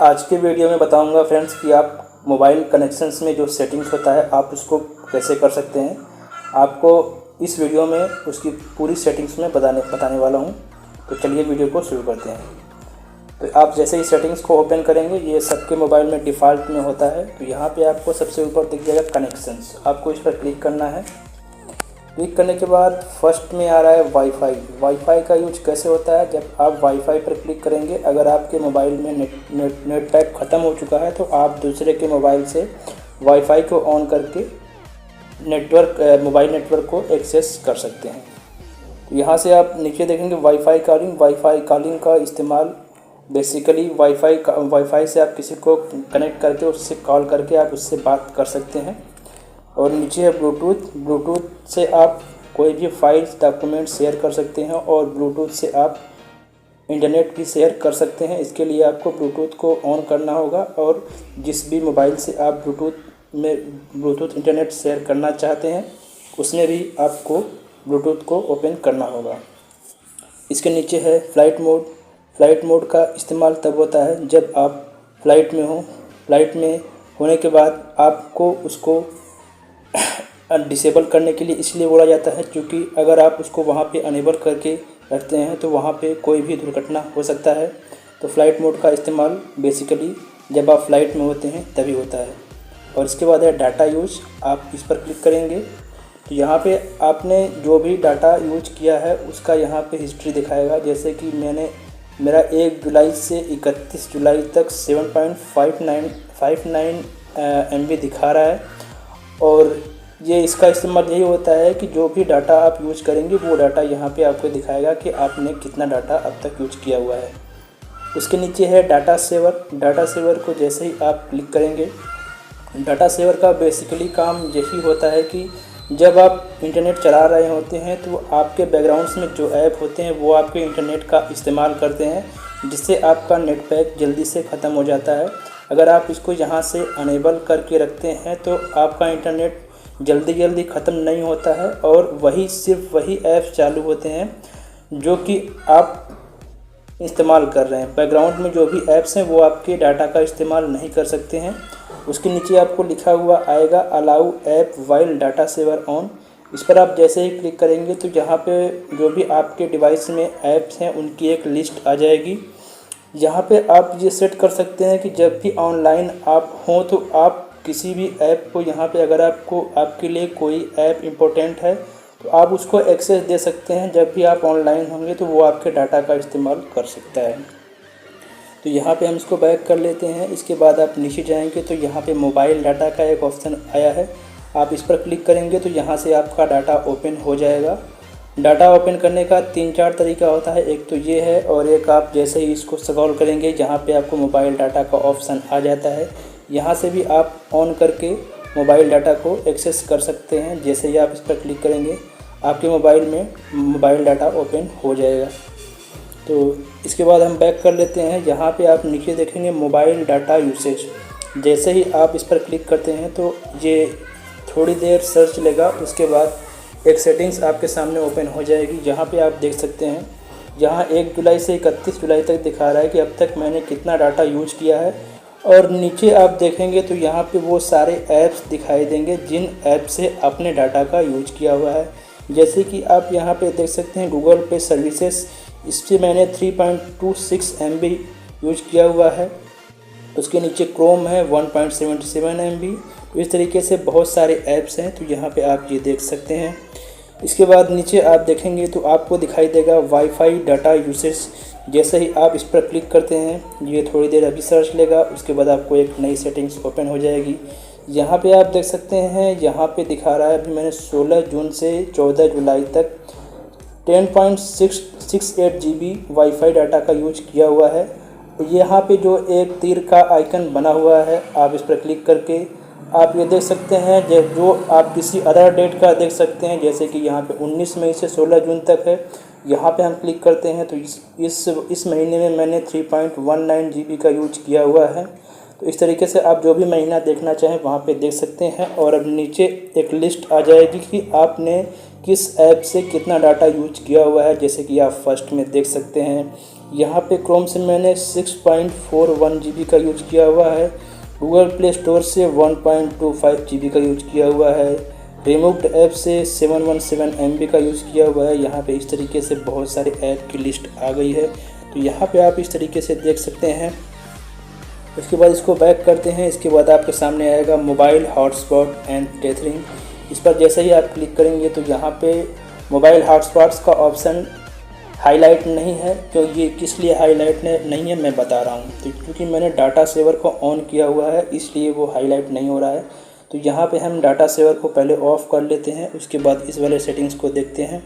आज के वीडियो में बताऊंगा फ्रेंड्स कि आप मोबाइल कनेक्शंस में जो सेटिंग्स होता है आप उसको कैसे कर सकते हैं। आपको इस वीडियो में उसकी पूरी सेटिंग्स में बताने वाला हूं। तो चलिए वीडियो को शुरू करते हैं। तो आप जैसे ही सेटिंग्स को ओपन करेंगे, ये सबके मोबाइल में डिफ़ॉल्ट में होता है। तो यहाँ पे आपको सबसे ऊपर दिख जाएगा कनेक्शंस, आपको इस पर क्लिक करना है। क्लिक करने के बाद फर्स्ट में आ रहा है वाईफाई का यूज कैसे होता है। जब आप वाईफाई पर क्लिक करेंगे, अगर आपके मोबाइल में नेट पैक ख़त्म हो चुका है तो आप दूसरे के मोबाइल से वाईफाई को ऑन करके मोबाइल नेटवर्क को एक्सेस कर सकते हैं। तो यहाँ से आप नीचे देखेंगे वाईफाई कॉलिंग का इस्तेमाल बेसिकली वाईफाई से आप किसी को कनेक्ट करके उससे कॉल करके आप उससे बात कर सकते हैं। और नीचे है ब्लूटूथ से आप कोई भी फाइल्स डॉक्यूमेंट शेयर कर सकते हैं और ब्लूटूथ से आप इंटरनेट भी शेयर कर सकते हैं। इसके लिए आपको ब्लूटूथ को ऑन करना होगा और जिस भी मोबाइल से आप ब्लूटूथ इंटरनेट शेयर करना चाहते हैं उसमें भी आपको ब्लूटूथ को ओपन करना होगा। इसके नीचे है फ्लाइट मोड का इस्तेमाल तब होता है जब आप फ्लाइट में होने के बाद आपको उसको डिसेबल करने के लिए इसलिए बोला जाता है क्योंकि अगर आप उसको वहाँ पे अनेबल करके रखते हैं तो वहाँ पे कोई भी दुर्घटना हो सकता है। तो फ्लाइट मोड का इस्तेमाल बेसिकली जब आप फ्लाइट में होते हैं तभी होता है। और इसके बाद है डाटा यूज, आप इस पर क्लिक करेंगे तो यहाँ पे आपने जो भी डाटा यूज किया है उसका यहाँ पे हिस्ट्री दिखाएगा। जैसे कि मेरा 1 जुलाई से 31 जुलाई तक 7.59 MB दिखा रहा है। और ये इसका इस्तेमाल यही होता है कि जो भी डाटा आप यूज करेंगे वो डाटा यहाँ पे आपको दिखाएगा कि आपने कितना डाटा अब तक यूज किया हुआ है। उसके नीचे है डाटा सेवर को जैसे ही आप क्लिक करेंगे, डाटा सेवर का बेसिकली काम यही होता है कि जब आप इंटरनेट चला रहे होते हैं तो आपके बैकग्राउंड्स में जो ऐप होते हैं वो आपके इंटरनेट का इस्तेमाल करते हैं, जिससे आपका नेट पैक जल्दी से ख़त्म हो जाता है। अगर आप इसको यहाँ से अनेबल करके रखते हैं तो आपका इंटरनेट जल्दी ख़त्म नहीं होता है और सिर्फ वही ऐप्स चालू होते हैं जो कि आप इस्तेमाल कर रहे हैं। बैकग्राउंड में जो भी ऐप्स हैं वो आपके डाटा का इस्तेमाल नहीं कर सकते हैं। उसके नीचे आपको लिखा हुआ आएगा allow app while data saver on. इस पर आप जैसे ही क्लिक करेंगे तो यहाँ पे जो भी आपके डिवाइस में ऐप्स हैं उनकी एक लिस्ट आ जाएगी। यहाँ पे आप ये सेट कर सकते हैं कि जब भी ऑनलाइन आप हों तो आप किसी भी ऐप को यहाँ पे अगर आपके लिए कोई ऐप इम्पोर्टेंट है तो आप उसको एक्सेस दे सकते हैं। जब भी आप ऑनलाइन होंगे तो वो आपके डाटा का इस्तेमाल कर सकता है। तो यहाँ पे हम इसको बैक कर लेते हैं। इसके बाद आप नीचे जाएंगे तो यहाँ पे मोबाइल डाटा का एक ऑप्शन आया है, आप इस पर क्लिक करेंगे तो यहाँ से आपका डाटा ओपन हो जाएगा। डाटा ओपन करने का 3-4 तरीका होता है, एक तो ये है और एक आप जैसे ही इसको स्क्रॉल करेंगे जहाँ पे आपको मोबाइल डाटा का ऑप्शन आ जाता है, यहाँ से भी आप ऑन करके मोबाइल डाटा को एक्सेस कर सकते हैं। जैसे ही आप इस पर क्लिक करेंगे आपके मोबाइल में मोबाइल डाटा ओपन हो जाएगा। तो इसके बाद हम बैक कर लेते हैं। यहाँ पे आप नीचे देखेंगे मोबाइल डाटा यूसेज, जैसे ही आप इस पर क्लिक करते हैं तो ये थोड़ी देर सर्च लेगा। उसके बाद एक सेटिंग्स आपके सामने ओपन हो जाएगी। जहाँ पे आप देख सकते हैं, यहाँ 1 जुलाई से 31 जुलाई तक दिखा रहा है कि अब तक मैंने कितना डाटा यूज किया है। और नीचे आप देखेंगे तो यहाँ पे वो सारे ऐप्स दिखाई देंगे जिन ऐप से आपने डाटा का यूज किया हुआ है। जैसे कि आप यहाँ पे देख सकते हैं गूगल पे सर्विसेज, इस पर मैंने 3.26 MB यूज किया हुआ है। उसके नीचे क्रोम है 1.77 MB। इस तरीके से बहुत सारे ऐप्स हैं, तो यहाँ पे आप ये देख सकते हैं। इसके बाद नीचे आप देखेंगे तो आपको दिखाई देगा वाईफाई डाटा यूसेज। जैसे ही आप इस पर क्लिक करते हैं ये थोड़ी देर अभी सर्च लेगा। उसके बाद आपको एक नई सेटिंग्स ओपन हो जाएगी। यहाँ पे आप देख सकते हैं, यहाँ पे दिखा रहा है अभी मैंने 16 जून से 14 जुलाई तक 10.68 GB वाईफाई डाटा का यूज किया हुआ है। यहाँ पे जो एक तीर का आइकन बना हुआ है, आप इस पर क्लिक करके आप ये देख सकते हैं जो आप किसी अदर डेट का देख सकते हैं। जैसे कि यहाँ पे 19 मई से 16 जून तक है। यहाँ पे हम क्लिक करते हैं तो इस महीने में मैंने 3.19 GB का यूज किया हुआ है। तो इस तरीके से आप जो भी महीना देखना चाहें वहाँ पे देख सकते हैं। और अब नीचे एक लिस्ट आ जाएगी कि आपने किस ऐप से कितना डाटा यूज किया हुआ है। जैसे कि आप फर्स्ट में देख सकते हैं यहाँ पे क्रोम से मैंने 6.41 GB का यूज किया हुआ है। गूगल प्ले स्टोर से 1.25 GB का यूज किया हुआ है। रिमूव्ड ऐप से 717 MB का यूज़ किया हुआ है। यहाँ पे इस तरीके से बहुत सारे ऐप की लिस्ट आ गई है, तो यहाँ पे आप इस तरीके से देख सकते हैं। उसके बाद इसको बैक करते हैं। इसके बाद आपके सामने आएगा मोबाइल हॉटस्पॉट एंड टेथरिंग। इस पर जैसे ही आप क्लिक करेंगे तो यहाँ पे मोबाइल हॉटस्पॉट्स का ऑप्शन हाईलाइट नहीं है। तो ये किस लिए हाईलाइट नहीं है मैं बता रहा हूँ। तो क्योंकि मैंने डाटा सेवर को ऑन किया हुआ है इसलिए वो हाईलाइट नहीं हो रहा है। तो यहाँ पे हम डाटा सेवर को पहले ऑफ़ कर लेते हैं, उसके बाद इस वाले सेटिंग्स को देखते हैं।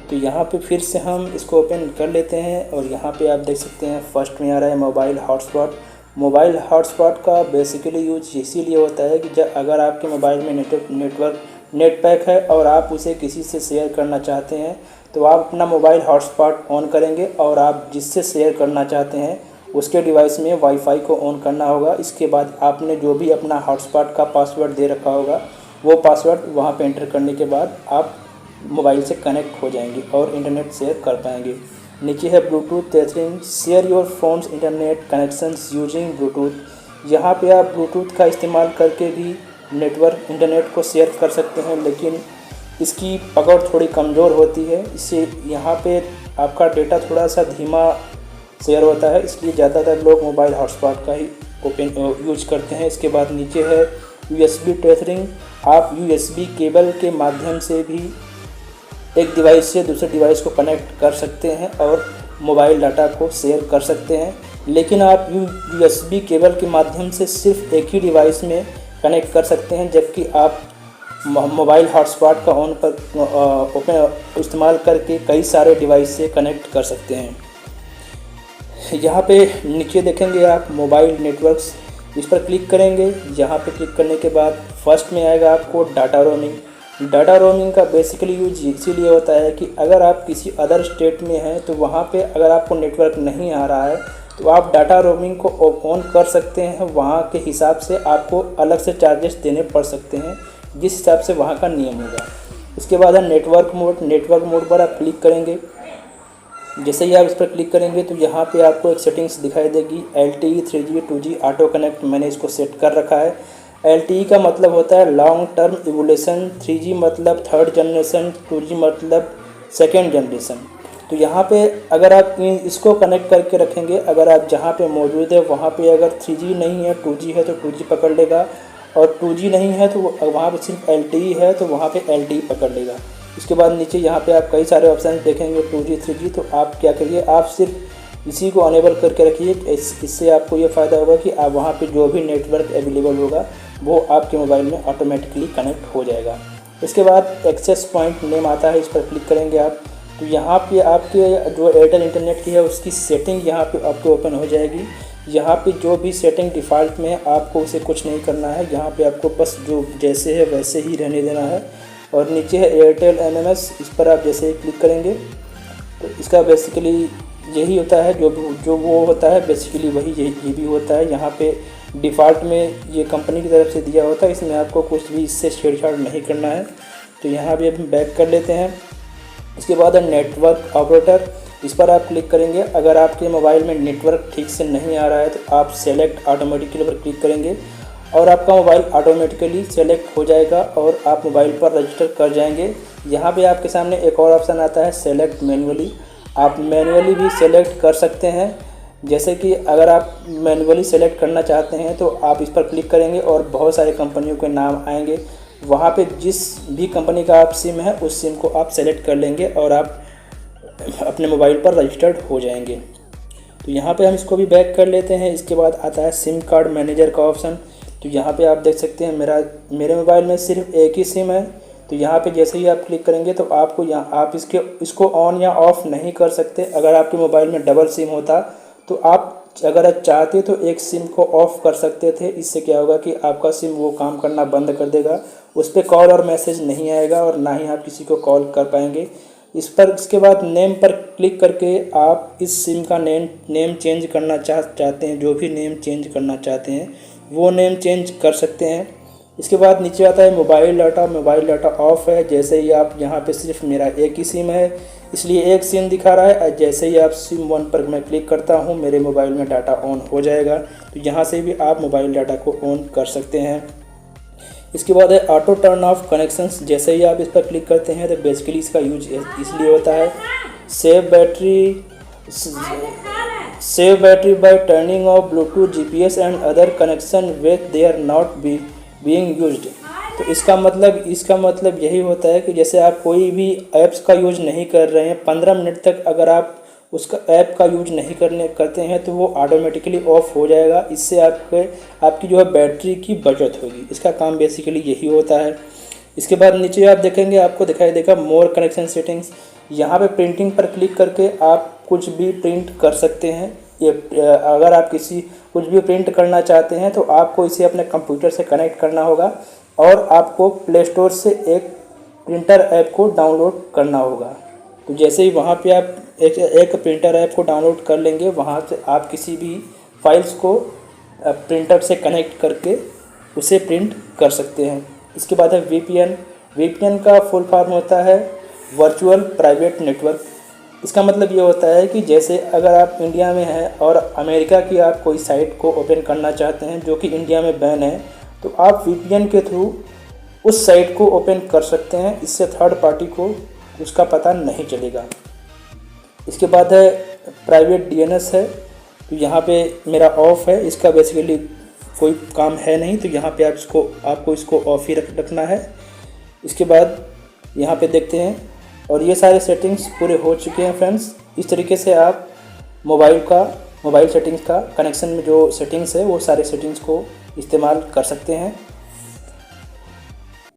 तो यहाँ पे फिर से हम इसको ओपन कर लेते हैं और यहाँ पे आप देख सकते हैं फर्स्ट में आ रहा है मोबाइल हॉटस्पॉट। मोबाइल हॉटस्पॉट का बेसिकली यूज इसीलिए होता है कि जब अगर आपके मोबाइल में नेट पैक है और आप उसे किसी से शेयर करना चाहते हैं तो आप अपना मोबाइल हॉटस्पॉट ऑन करेंगे और आप जिससे शेयर करना चाहते हैं उसके डिवाइस में वाईफाई को ऑन करना होगा। इसके बाद आपने जो भी अपना हॉटस्पॉट का पासवर्ड दे रखा होगा वो पासवर्ड वहाँ पे एंटर करने के बाद आप मोबाइल से कनेक्ट हो जाएंगे और इंटरनेट शेयर कर पाएंगे। नीचे है Bluetooth tethering, share your phones internet connections using Bluetooth. यहाँ पे आप ब्लूटूथ का इस्तेमाल करके भी इंटरनेट को शेयर कर सकते हैं, लेकिन इसकी पकड़ थोड़ी कमज़ोर होती है। इससे यहाँ पे आपका डेटा थोड़ा सा धीमा शेयर होता है, इसलिए ज़्यादातर लोग मोबाइल हॉटस्पॉट का ही यूज करते हैं। इसके बाद नीचे है USB टेथरिंग। आप USB केबल के माध्यम से भी एक डिवाइस से दूसरे डिवाइस को कनेक्ट कर सकते हैं और मोबाइल डाटा को शेयर कर सकते हैं, लेकिन आप USB केबल के माध्यम से सिर्फ एक ही डिवाइस में कनेक्ट कर सकते हैं, जबकि आप मोबाइल हॉटस्पॉट का ओपन इस्तेमाल करके कई सारे डिवाइस से कनेक्ट कर सकते हैं। यहाँ पे नीचे देखेंगे आप मोबाइल नेटवर्क्स, इस पर क्लिक करेंगे। यहाँ पे क्लिक करने के बाद फर्स्ट में आएगा आपको डाटा रोमिंग। डाटा रोमिंग का बेसिकली यूज इसीलिए होता है कि अगर आप किसी अदर स्टेट में हैं तो वहाँ पे अगर आपको नेटवर्क नहीं आ रहा है तो आप डाटा रोमिंग को ऑन कर सकते हैं। वहाँ के हिसाब से आपको अलग से चार्जेस देने पड़ सकते हैं, जिस हिसाब से वहाँ का नियम होगा। इसके बाद है नेटवर्क मोड। नेटवर्क मोड पर आप क्लिक करेंगे। जैसे ही आप इस पर क्लिक करेंगे तो यहाँ पे आपको एक सेटिंग्स दिखाई देगी LTE 3G 2G auto connect. मैंने इसको सेट कर रखा है। LTE का मतलब होता है लॉन्ग टर्म इवोल्यूशन, 3G मतलब थर्ड जनरेशन, 2G मतलब सेकेंड जनरेशन। तो यहाँ पे अगर आप इसको कनेक्ट करके रखेंगे, अगर आप जहाँ पे मौजूद है वहाँ पे अगर 3G नहीं है 2G है तो 2G पकड़ लेगा, और 2G नहीं है तो वहाँ पे सिर्फ LTE है तो वहाँ पे LTE पकड़ लेगा। इसके बाद नीचे यहाँ पे आप कई सारे ऑप्शन देखेंगे 2G 3G। तो आप क्या करिए, आप सिर्फ इसी को अनेबल करके रखिए। इससे आपको ये फ़ायदा होगा कि आप वहाँ पे जो भी नेटवर्क अवेलेबल होगा वो आपके मोबाइल में ऑटोमेटिकली कनेक्ट हो जाएगा। इसके बाद एक्सेस पॉइंट नेम आता है, इस पर क्लिक करेंगे आप तो यहाँ पे आपके जो एयरटेल इंटरनेट की है उसकी सेटिंग यहाँ पे आपको ओपन हो जाएगी। यहाँ पे जो भी सेटिंग डिफ़ॉल्ट में है आपको उसे कुछ नहीं करना है। यहाँ पे आपको बस जो जैसे है वैसे ही रहने देना है। और नीचे है एयरटेल MMS, इस पर आप जैसे ही क्लिक करेंगे तो इसका बेसिकली यही होता है, जो वो होता है बेसिकली वही ये भी होता है। यहाँ पे डिफ़ॉल्ट में ये कंपनी की तरफ से दिया होता है, इसमें आपको कुछ भी इससे छेड़छाड़ नहीं करना है। तो यहाँ भी हम बैक कर लेते हैं। इसके बाद है नेटवर्क ऑपरेटर, इस पर आप क्लिक करेंगे। अगर आपके मोबाइल में नेटवर्क ठीक से नहीं आ रहा है तो आप सेलेक्ट ऑटोमेटिकली पर क्लिक करेंगे और आपका मोबाइल ऑटोमेटिकली सेलेक्ट हो जाएगा और आप मोबाइल पर रजिस्टर कर जाएंगे। यहाँ पे आपके सामने एक और ऑप्शन आता है सेलेक्ट मैनुअली। आप मैनुअली भी सेलेक्ट कर सकते हैं। जैसे कि अगर आप मैनुअली सेलेक्ट करना चाहते हैं तो आप इस पर क्लिक करेंगे और बहुत सारे कंपनियों के नाम आएंगे। वहाँ पे जिस भी कंपनी का आप सिम है उस सिम को आप सेलेक्ट कर लेंगे और आप अपने मोबाइल पर रजिस्टर्ड हो जाएंगे। तो यहाँ पे हम इसको भी बैक कर लेते हैं। इसके बाद आता है सिम कार्ड मैनेजर का ऑप्शन। तो यहाँ पे आप देख सकते हैं मेरे मोबाइल में सिर्फ एक ही सिम है। तो यहाँ पे जैसे ही आप क्लिक करेंगे तो आपको आप इसको ऑन या ऑफ़ नहीं कर सकते। अगर आपके मोबाइल में डबल सिम होता तो आप अगर चाहते तो एक सिम को ऑफ़ कर सकते थे। इससे क्या होगा कि आपका सिम वो काम करना बंद कर देगा, उस पर कॉल और मैसेज नहीं आएगा और ना ही आप किसी को कॉल कर पाएंगे। इसके बाद नेम पर क्लिक करके आप इस सिम का नेम चेंज करना चाहते हैं, जो भी नेम चेंज करना चाहते हैं वो नेम चेंज कर सकते हैं। इसके बाद नीचे आता है mobile data. Mobile data of है। जैसे ही आप यहाँ पे सिर्फ मेरा एक ही सिम है, इसलिए एक सीन दिखा रहा है। जैसे ही आप सिम 1 पर मैं क्लिक करता हूँ मेरे मोबाइल में डाटा ऑन हो जाएगा। तो यहाँ से भी आप मोबाइल डाटा को ऑन कर सकते हैं। इसके बाद है ऑटो टर्न ऑफ कनेक्शंस। जैसे ही आप इस पर क्लिक करते हैं तो बेसिकली इसका यूज इसलिए होता है save battery by turning off Bluetooth, GPS and other connection with they are not being used. तो इसका मतलब यही होता है कि जैसे आप कोई भी ऐप्स का यूज नहीं कर रहे हैं 15 मिनट तक, अगर आप उसका ऐप का यूज नहीं करते हैं तो वो ऑटोमेटिकली ऑफ हो जाएगा। इससे आपकी जो है बैटरी की बचत होगी। इसका काम बेसिकली यही होता है। इसके बाद नीचे आप देखेंगे आपको दिखाई देगा मोर कनेक्शन सेटिंग्स। यहाँ पे प्रिंटिंग पर क्लिक करके आप कुछ भी प्रिंट कर सकते हैं। ये अगर आप कुछ भी प्रिंट करना चाहते हैं तो आपको इसे अपने कंप्यूटर से कनेक्ट करना होगा और आपको प्ले स्टोर से एक प्रिंटर ऐप को डाउनलोड करना होगा। तो जैसे ही वहाँ पे आप एक प्रिंटर ऐप को डाउनलोड कर लेंगे, वहाँ से आप किसी भी फाइल्स को प्रिंटर से कनेक्ट करके उसे प्रिंट कर सकते हैं। इसके बाद है वीपीएन का फुल फॉर्म होता है वर्चुअल प्राइवेट नेटवर्क। इसका मतलब ये होता है कि जैसे अगर आप इंडिया में हैं और अमेरिका की आप कोई साइट को ओपन करना चाहते हैं जो कि इंडिया में बैन है, तो आप वीपीएन के थ्रू उस साइट को ओपन कर सकते हैं। इससे थर्ड पार्टी को उसका पता नहीं चलेगा। इसके बाद है प्राइवेट डीएनएस है। तो यहाँ पे मेरा ऑफ है, इसका बेसिकली कोई काम है नहीं, तो यहाँ पे आपको इसको ऑफ ही रखना है। इसके बाद यहाँ पे देखते हैं और ये सारे सेटिंग्स पूरे हो चुके हैं फ्रेंड्स। इस तरीके से आप मोबाइल सेटिंग्स का कनेक्शन में जो सेटिंग्स है वो सारे सेटिंग्स को इस्तेमाल कर सकते हैं।